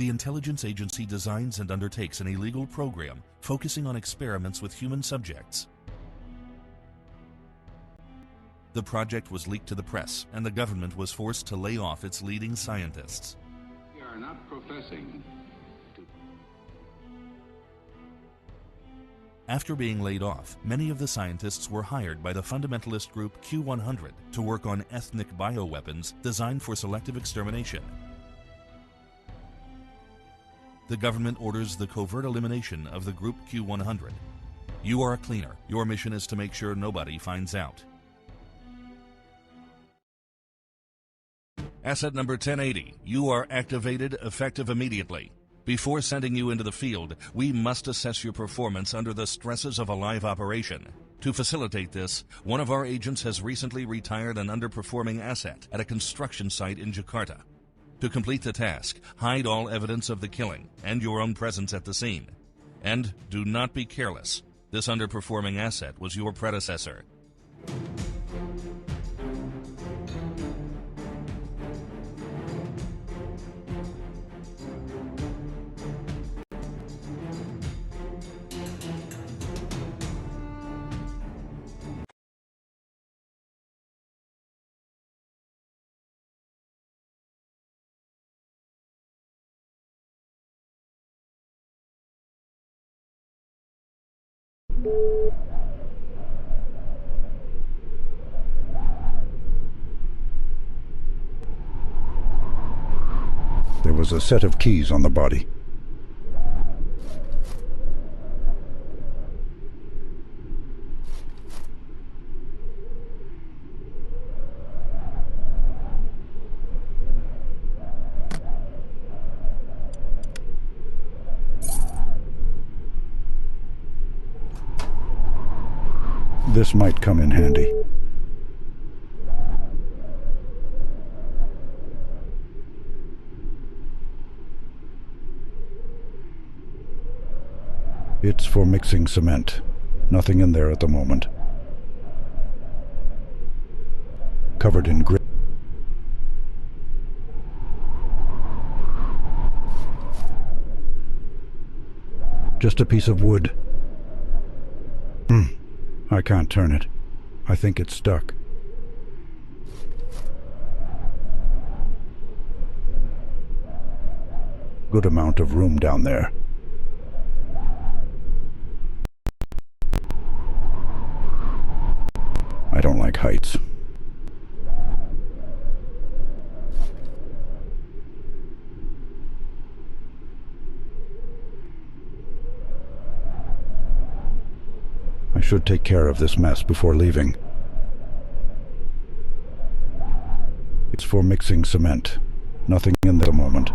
the intelligence agency designs and undertakes an illegal program focusing on experiments with human subjects. The project was leaked to the press, and the government was forced to lay off its leading scientists. We are not professing to... After being laid off, many of the scientists were hired by the fundamentalist group Q100 to work on ethnic bioweapons designed for selective extermination. The government orders the covert elimination of the group Q100. You are a cleaner. Your mission is to make sure nobody finds out. Asset number 1080. You are activated, effective immediately. Before sending you into the field, we must assess your performance under the stresses of a live operation. To facilitate this, one of our agents has recently retired an underperforming asset at a construction site in Jakarta. To complete the task, hide all evidence of the killing and your own presence at the scene. And do not be careless. This underperforming asset was your predecessor. There was a set of keys on the body. This might come in handy. It's for mixing cement. Nothing in there at the moment. Covered in grit. Just a piece of wood. I can't turn it. I think it's stuck. Good amount of room down there. I don't like heights. I should take care of this mess before leaving. It's for mixing cement. Nothing in there at the moment.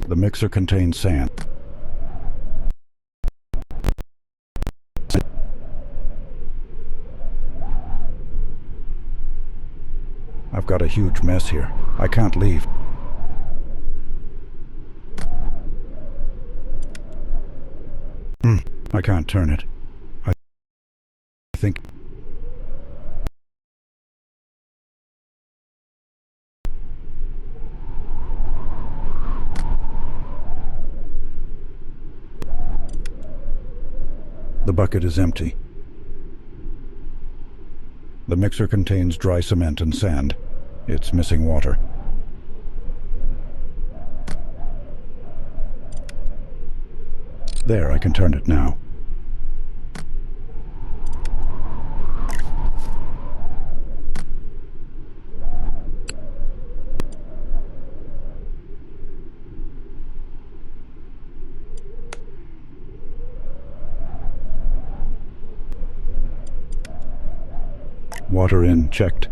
The mixer contains sand. I've got a huge mess here. I can't leave. I can't turn it. I think... The bucket is empty. The mixer contains dry cement and sand. It's missing water. There, I can turn it now. Water in, checked.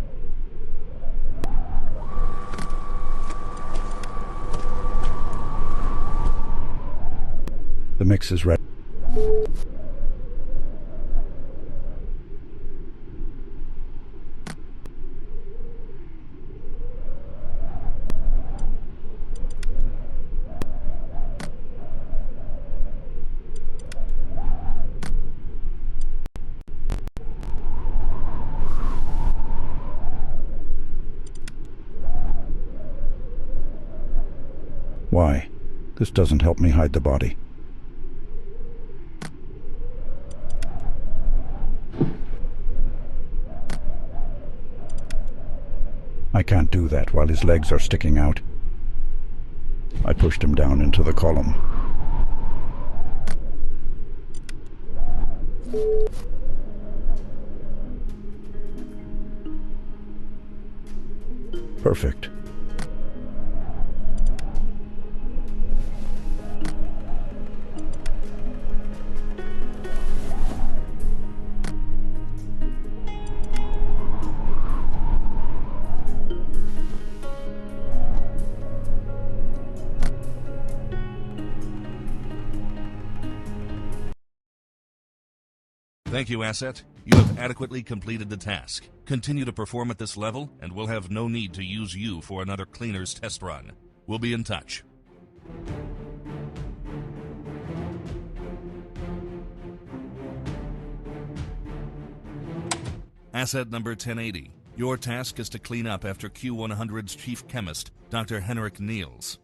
The mix is ready. This doesn't help me hide the body. I can't do that while his legs are sticking out. I pushed him down into the column. Perfect. Thank you, Asset. You have adequately completed the task. Continue to perform at this level, and we'll have no need to use you for another cleaner's test run. We'll be in touch. Asset number 1080. Your task is to clean up after Q100's chief chemist, Dr. Henrik Niels.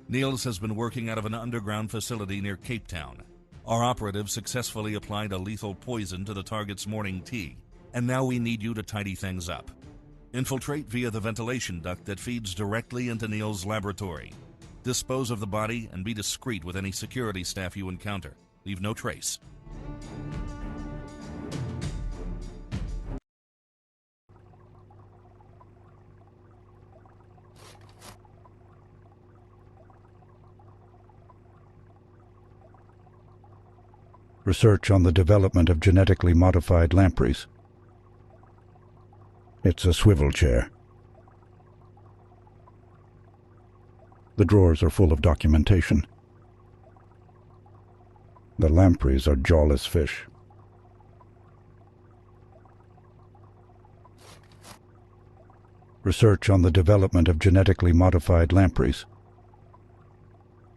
Niels has been working out of an underground facility near Cape Town. Our operative successfully applied a lethal poison to the target's morning tea, and now we need you to tidy things up. Infiltrate via the ventilation duct that feeds directly into Niels' laboratory. Dispose of the body and be discreet with any security staff you encounter. Leave no trace. Research on the development of genetically modified lampreys. It's a swivel chair. The drawers are full of documentation. The lampreys are jawless fish. Research on the development of genetically modified lampreys.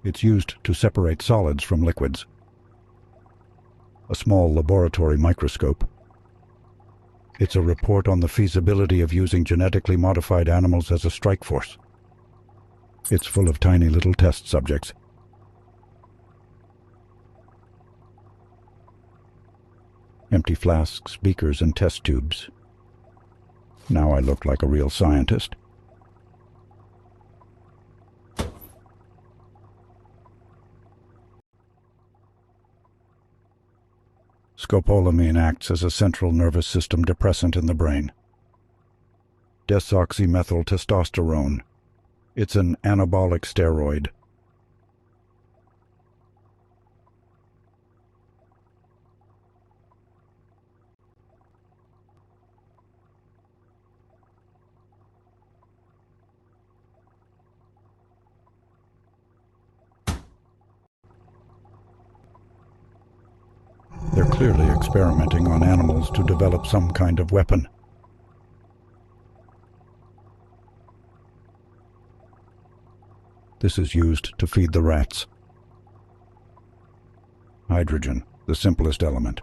It's used to separate solids from liquids. A small laboratory microscope. It's a report on the feasibility of using genetically modified animals as a strike force. It's full of tiny little test subjects. Empty flasks, beakers, and test tubes. Now I look like a real scientist. Scopolamine acts as a central nervous system depressant in the brain. Desoxymethyltestosterone. It's an anabolic steroid. They're clearly experimenting on animals to develop some kind of weapon. This is used to feed the rats. Hydrogen, the simplest element.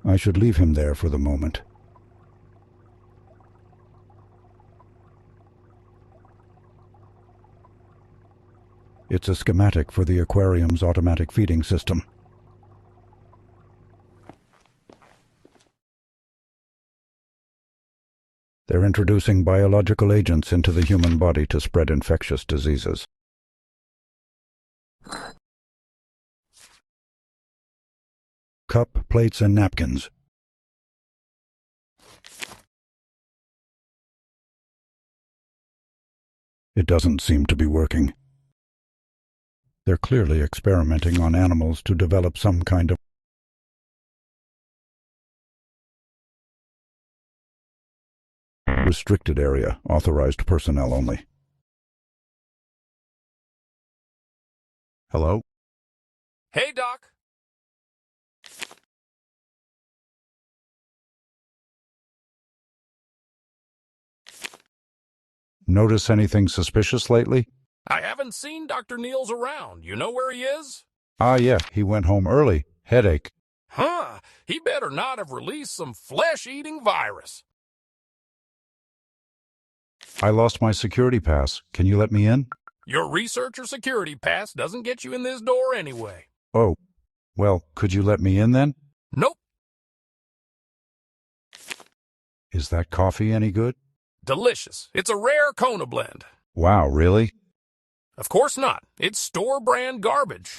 I should leave him there for the moment. It's a schematic for the aquarium's automatic feeding system. They're introducing biological agents into the human body to spread infectious diseases. Cup, plates, and napkins. It doesn't seem to be working. They're clearly experimenting on animals to develop some kind of restricted area, authorized personnel only. Hello? Hey, Doc. Notice anything suspicious lately? I haven't seen Dr. Niels around. You know where he is? Ah, yeah, he went home early. Headache. Huh, he better not have released some flesh-eating virus. I lost my security pass. Can you let me in? Your researcher security pass doesn't get you in this door anyway. Oh, well, could you let me in then? Nope. Is that coffee any good? Delicious. It's a rare Kona blend. Wow, really? Of course not. It's store-brand garbage.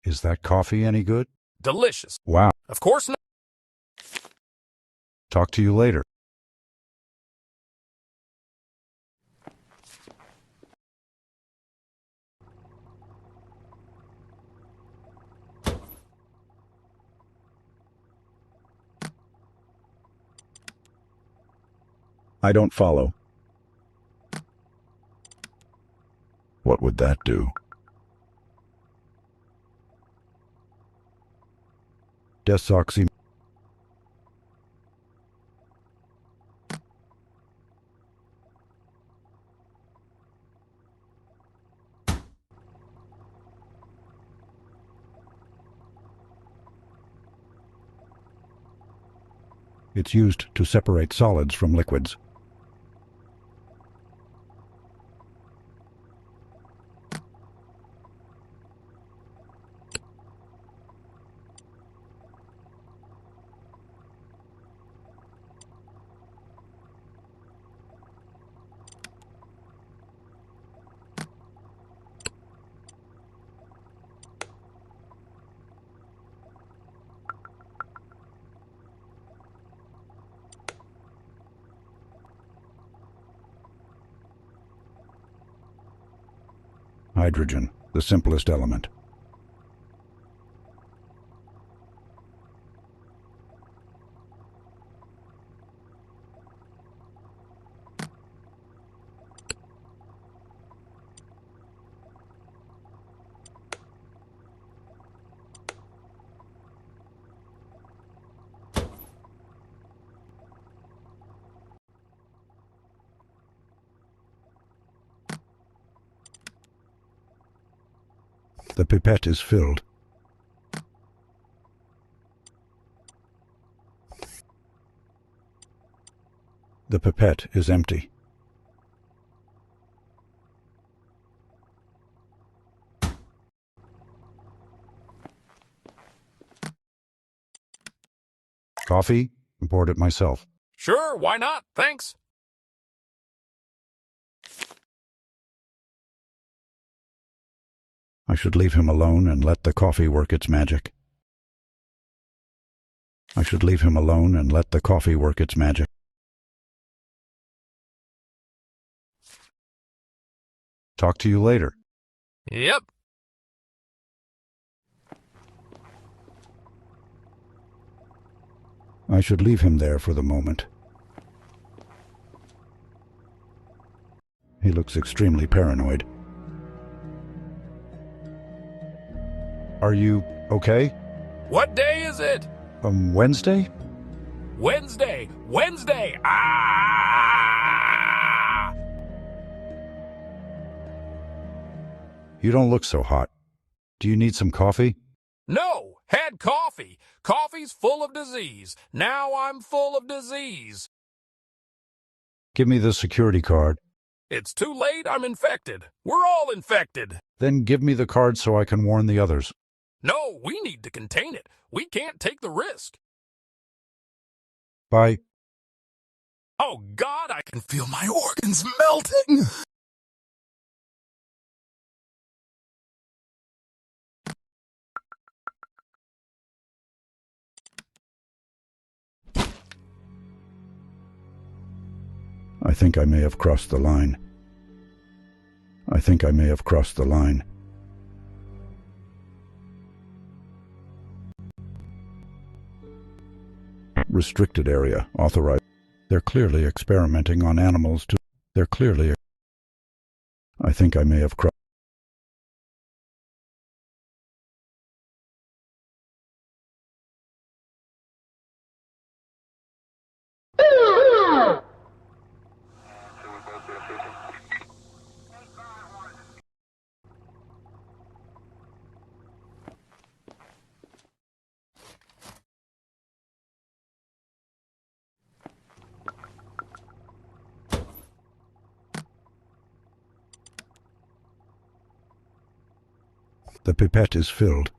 Is that coffee any good? Delicious. Wow. Of course not. Talk to you later. I don't follow. What would that do? Desoxy. It's used to separate solids from liquids. Hydrogen, the simplest element. The pipette is filled. The pipette is empty. Coffee? I poured it myself. Sure, why not? Thanks. I should leave him alone and let the coffee work its magic. I should leave him alone and let the coffee work its magic. Talk to you later. Yep. I should leave him there for the moment. He looks extremely paranoid. Are you okay? What day is it? Wednesday? Wednesday. Wednesday. Ah! You don't look so hot. Do you need some coffee? No, had coffee. Coffee's full of disease. Now I'm full of disease. Give me the security card. It's too late, I'm infected. We're all infected. Then give me the card so I can warn the others. No, we need to contain it. We can't take the risk. Bye. Oh, God, I can feel my organs melting. I think I may have crossed the line. I think I may have crossed the line. Restricted area, authorized. They're clearly experimenting on animals to... They're clearly... I think I may have crossed... The pipette is filled.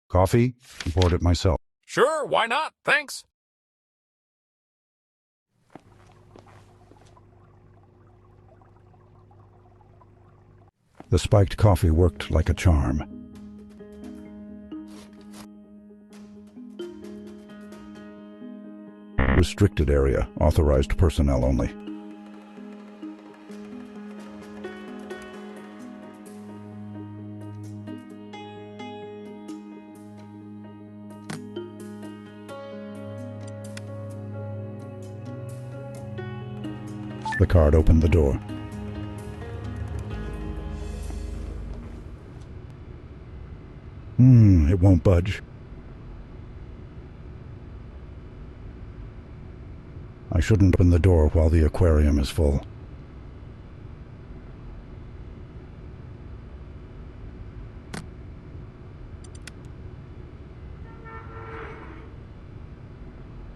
Coffee? I poured it myself. Sure, why not? Thanks. The spiked coffee worked like a charm. Restricted area, authorized personnel only. The card opened the door. It won't budge. I shouldn't open the door while the aquarium is full.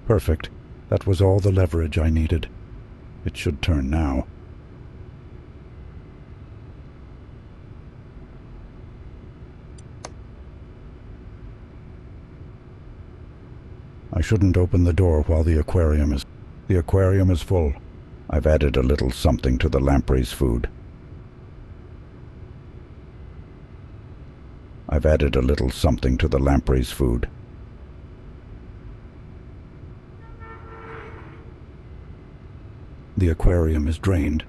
Perfect. That was all the leverage I needed. It should turn now. I shouldn't open the door while the aquarium is... The aquarium is full. I've added a little something to the lamprey's food. I've added a little something to the lamprey's food. The aquarium is drained.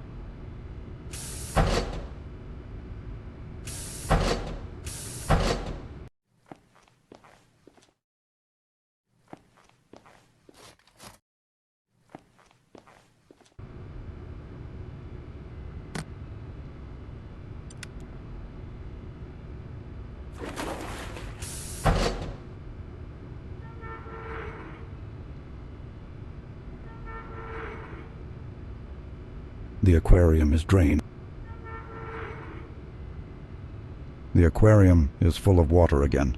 The aquarium is drained. The aquarium is full of water again.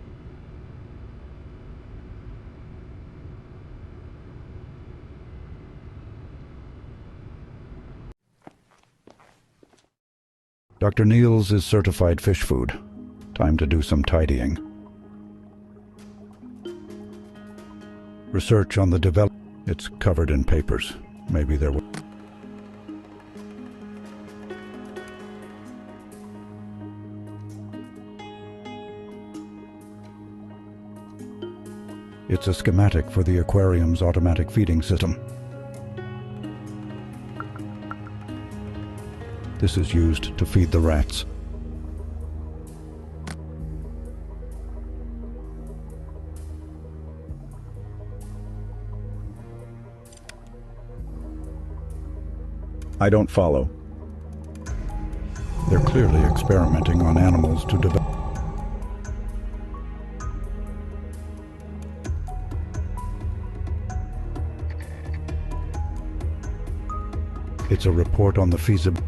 Dr. Niels is certified fish food. Time to do some tidying. Research on the development. It's covered in papers. Maybe there were... It's a schematic for the aquarium's automatic feeding system. This is used to feed the rats. I don't follow. They're clearly experimenting on animals to develop. It's a report on the feasibility.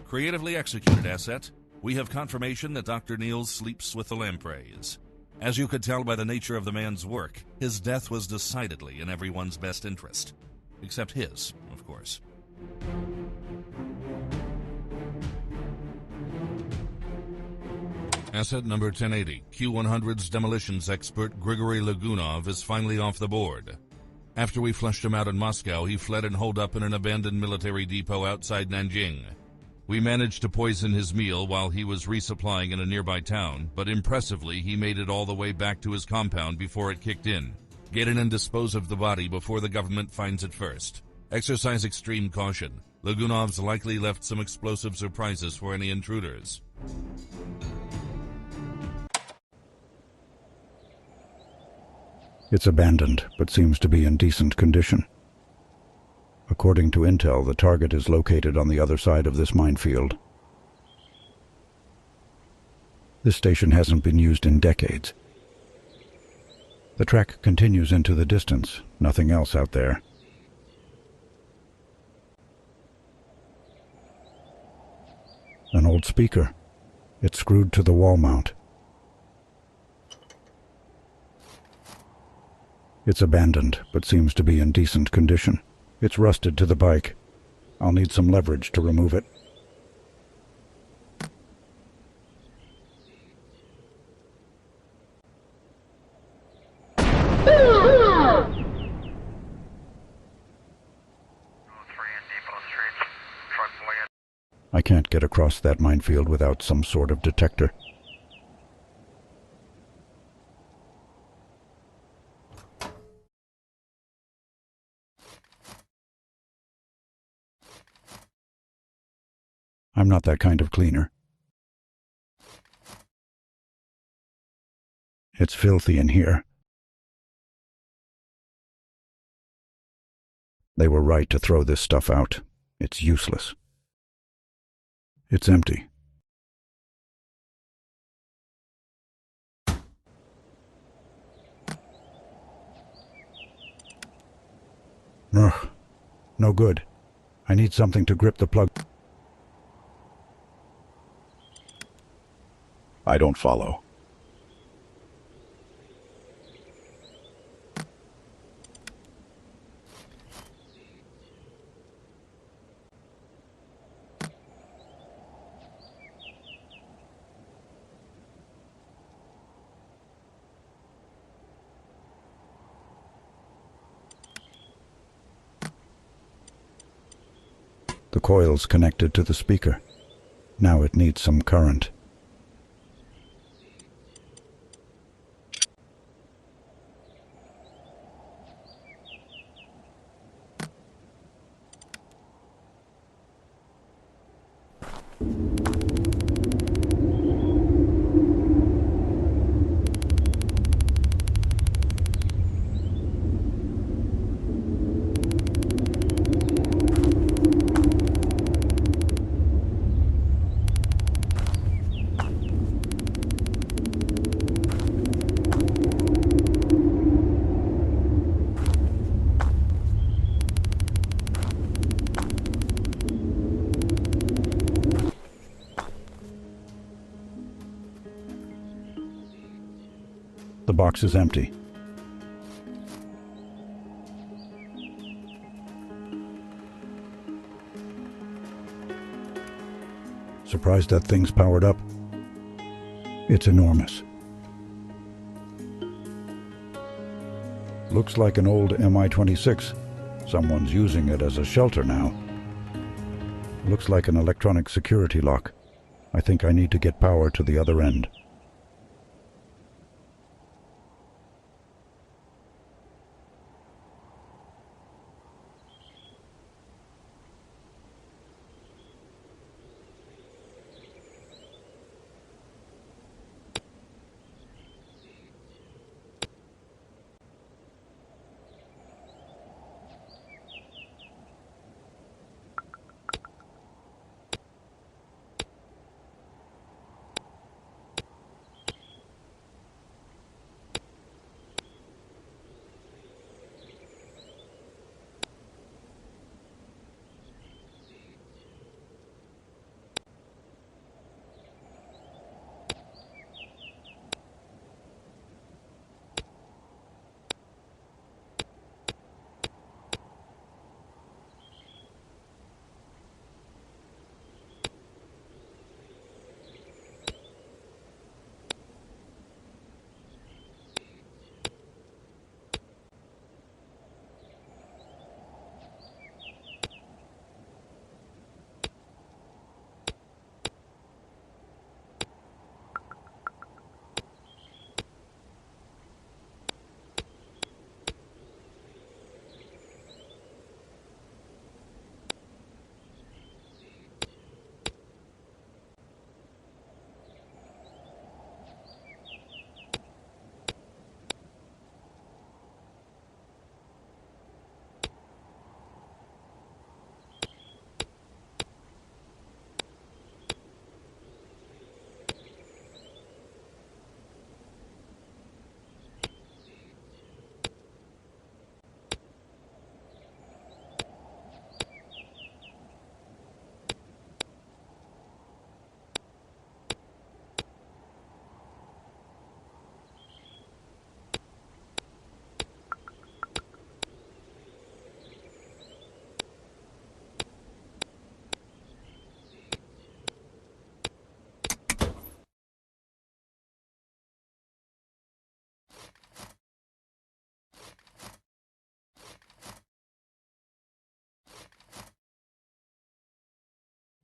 Creatively executed, asset. We have confirmation that Dr. Niels sleeps with the lampreys. As you could tell by the nature of the man's work, his death was decidedly in everyone's best interest. Except his, of course. Asset number 1080, Q100's demolitions expert Grigory Lagunov is finally off the board. After we flushed him out in Moscow, he fled and holed up in an abandoned military depot outside Nanjing. We managed to poison his meal while he was resupplying in a nearby town, but impressively he made it all the way back to his compound before it kicked in. Get in and dispose of the body before the government finds it first. Exercise extreme caution. Lagunov's likely left some explosive surprises for any intruders. It's abandoned, but seems to be in decent condition. According to intel, the target is located on the other side of this minefield. This station hasn't been used in decades. The track continues into the distance, nothing else out there. An old speaker. It's screwed to the wall mount. It's abandoned, but seems to be in decent condition. It's rusted to the bike. I'll need some leverage to remove it. I can't get across that minefield without some sort of detector. I'm not that kind of cleaner. It's filthy in here. They were right to throw this stuff out. It's useless. It's empty. Ugh, no good. I need something to grip the plug. I don't follow. The coil's connected to the speaker. Now it needs some current. The box is empty. Surprised that thing's powered up. It's enormous. Looks like an old Mi-26. Someone's using it as a shelter now. Looks like an electronic security lock. I think I need to get power to the other end.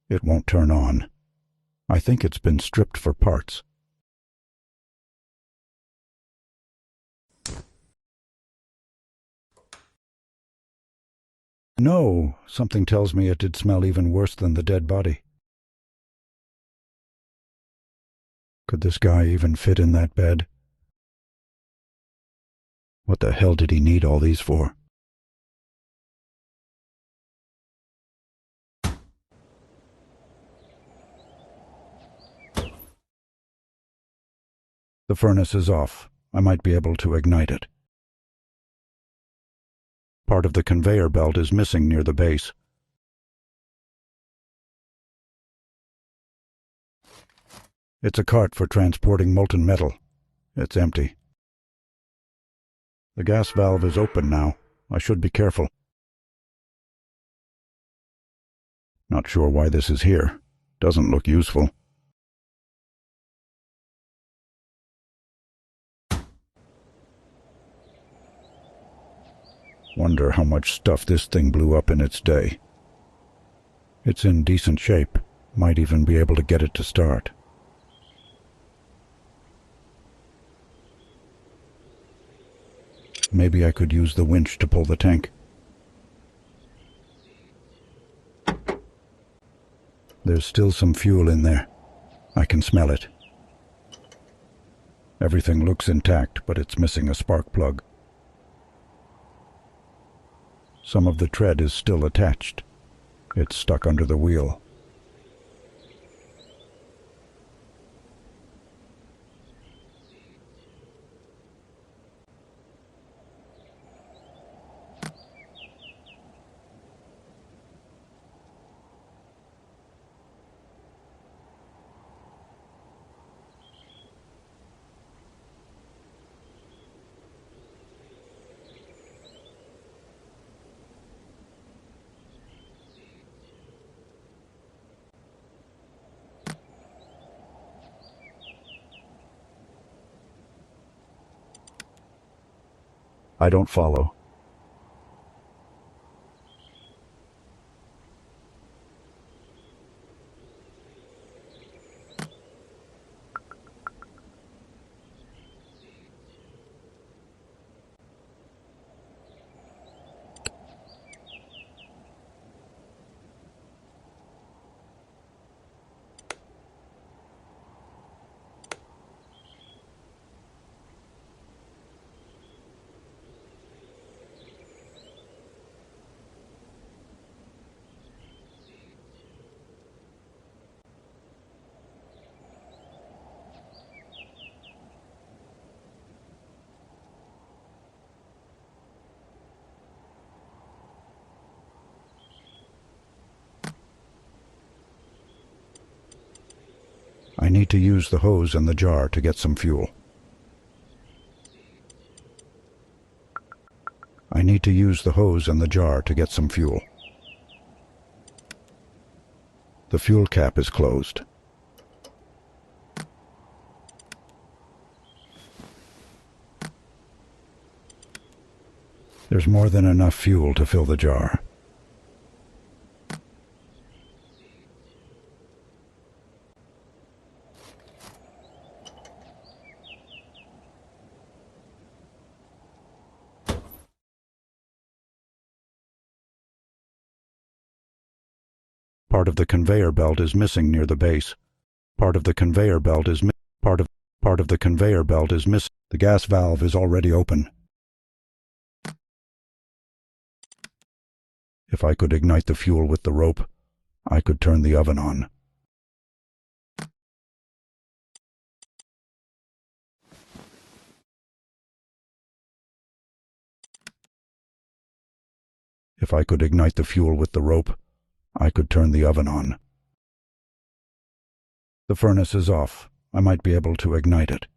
It won't turn on. I think it's been stripped for parts. No, something tells me it did smell even worse than the dead body. Could this guy even fit in that bed? What the hell did he need all these for? The furnace is off. I might be able to ignite it. Part of the conveyor belt is missing near the base. It's a cart for transporting molten metal. It's empty. The gas valve is open now. I should be careful. Not sure why this is here. Doesn't look useful. Wonder how much stuff this thing blew up in its day. It's in decent shape. Might even be able to get it to start. Maybe I could use the winch to pull the tank. There's still some fuel in there. I can smell it. Everything looks intact, but it's missing a spark plug. Some of the tread is still attached. It's stuck under the wheel. I don't follow. I need to use the hose in the jar to get some fuel. I need to use the hose in the jar to get some fuel. The fuel cap is closed. There's more than enough fuel to fill the jar. Part of the conveyor belt is missing near the base. Part of the conveyor belt is part of the conveyor belt is missing. The gas valve is already open. If I could ignite the fuel with the rope, I could turn the oven on. If I could ignite the fuel with the rope, I could turn the oven on. The furnace is off. I might be able to ignite it.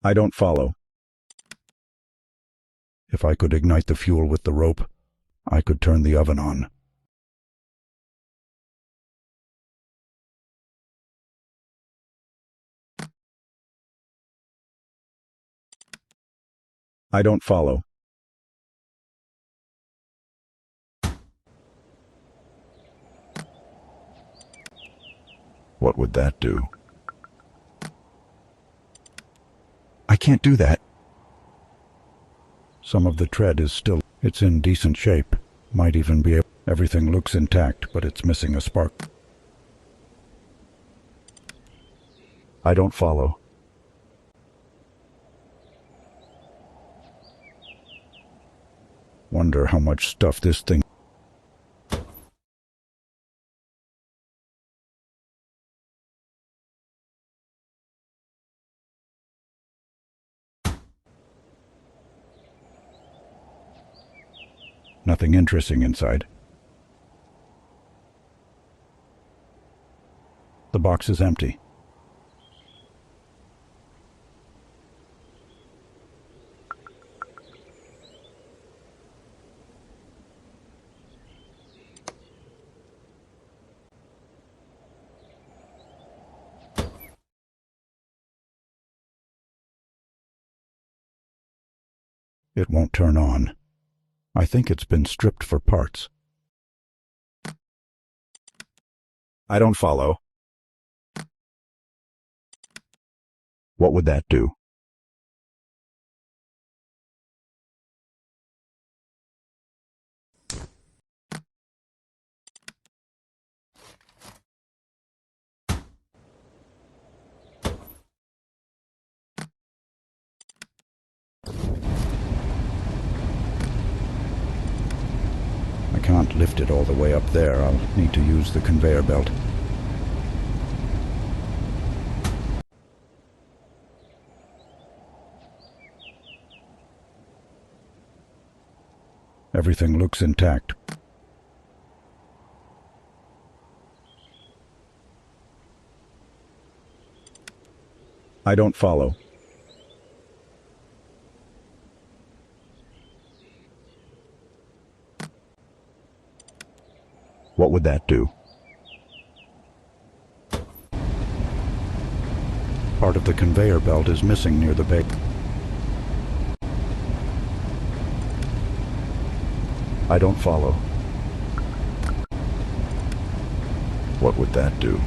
I don't follow. If I could ignite the fuel with the rope, I could turn the oven on. I don't follow. What would that do? I can't do that. Some of the tread is still... It's in decent shape. Might even be... Everything looks intact, but it's missing a spark. I don't follow. Wonder how much stuff this thing... Nothing interesting inside. The box is empty. It won't turn on. I think it's been stripped for parts. I don't follow. What would that do? I can't lift it all the way up there. I'll need to use the conveyor belt. Everything looks intact. I don't follow. What would that do? Part of the conveyor belt is missing near the base. I don't follow. What would that do?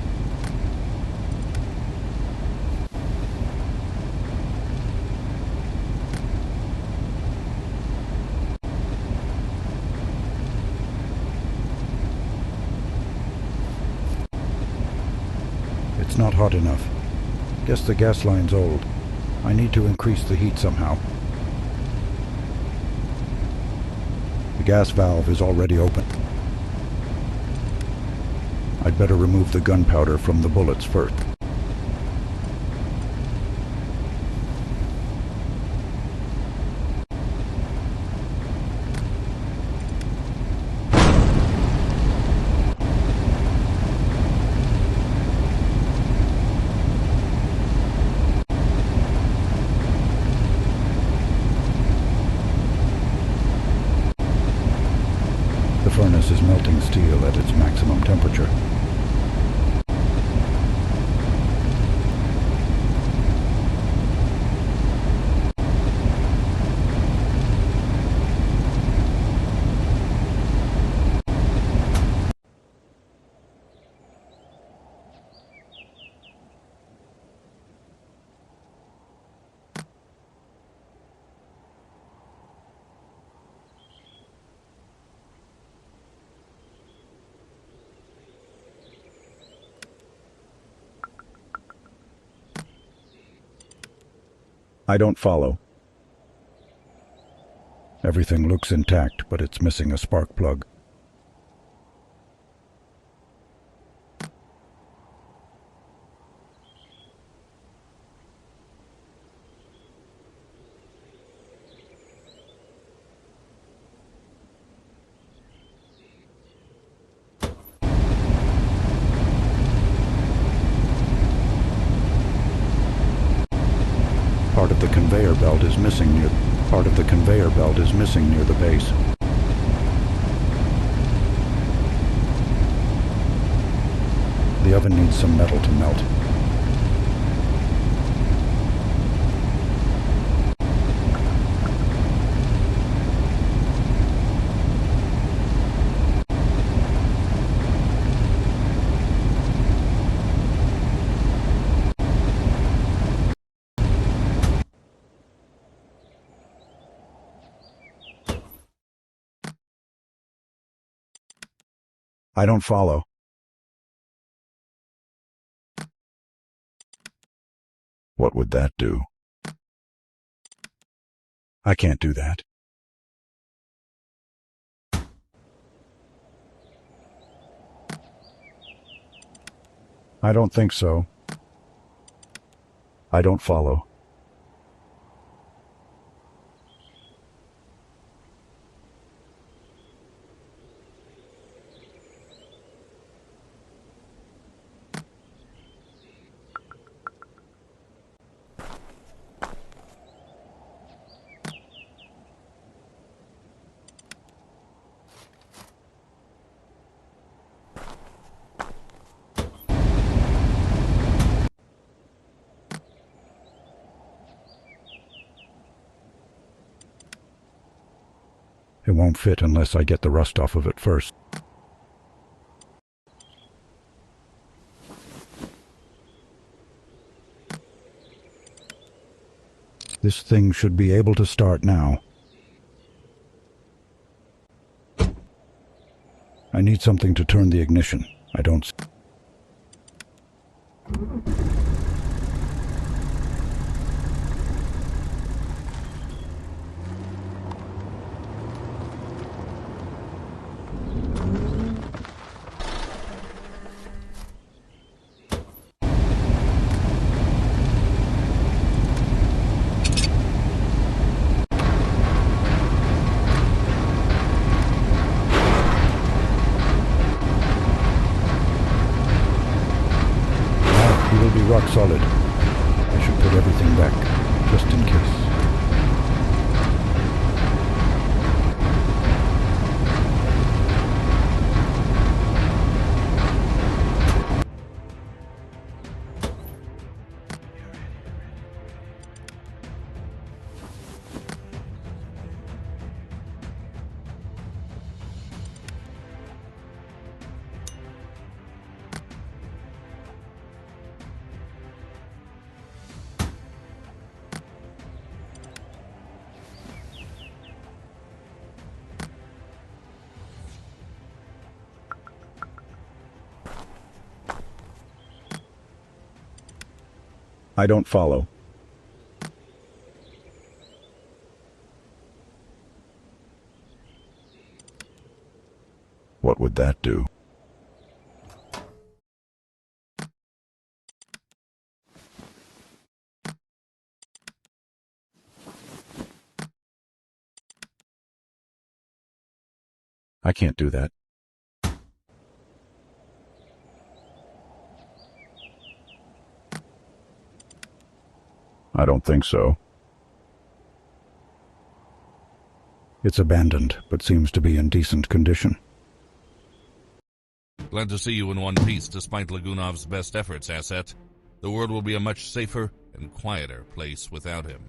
It's not hot enough. Guess the gas line's old. I need to increase the heat somehow. The gas valve is already open. I'd better remove the gunpowder from the bullets first. The furnace is melting steel at its maximum temperature. I don't follow. Everything looks intact, but it's missing a spark plug. Part of the conveyor belt is missing near the base. The oven needs some metal to melt. I don't follow. What would that do? I can't do that. I don't think so. I don't follow. It won't fit unless I get the rust off of it first. This thing should be able to start now. I need something to turn the ignition. I don't... Rock solid. I should put everything back, just in case. I don't follow. What would that do? I can't do that. I don't think so. It's abandoned, but seems to be in decent condition. Glad to see you in one piece despite Lagunov's best efforts, Asset. The world will be a much safer and quieter place without him.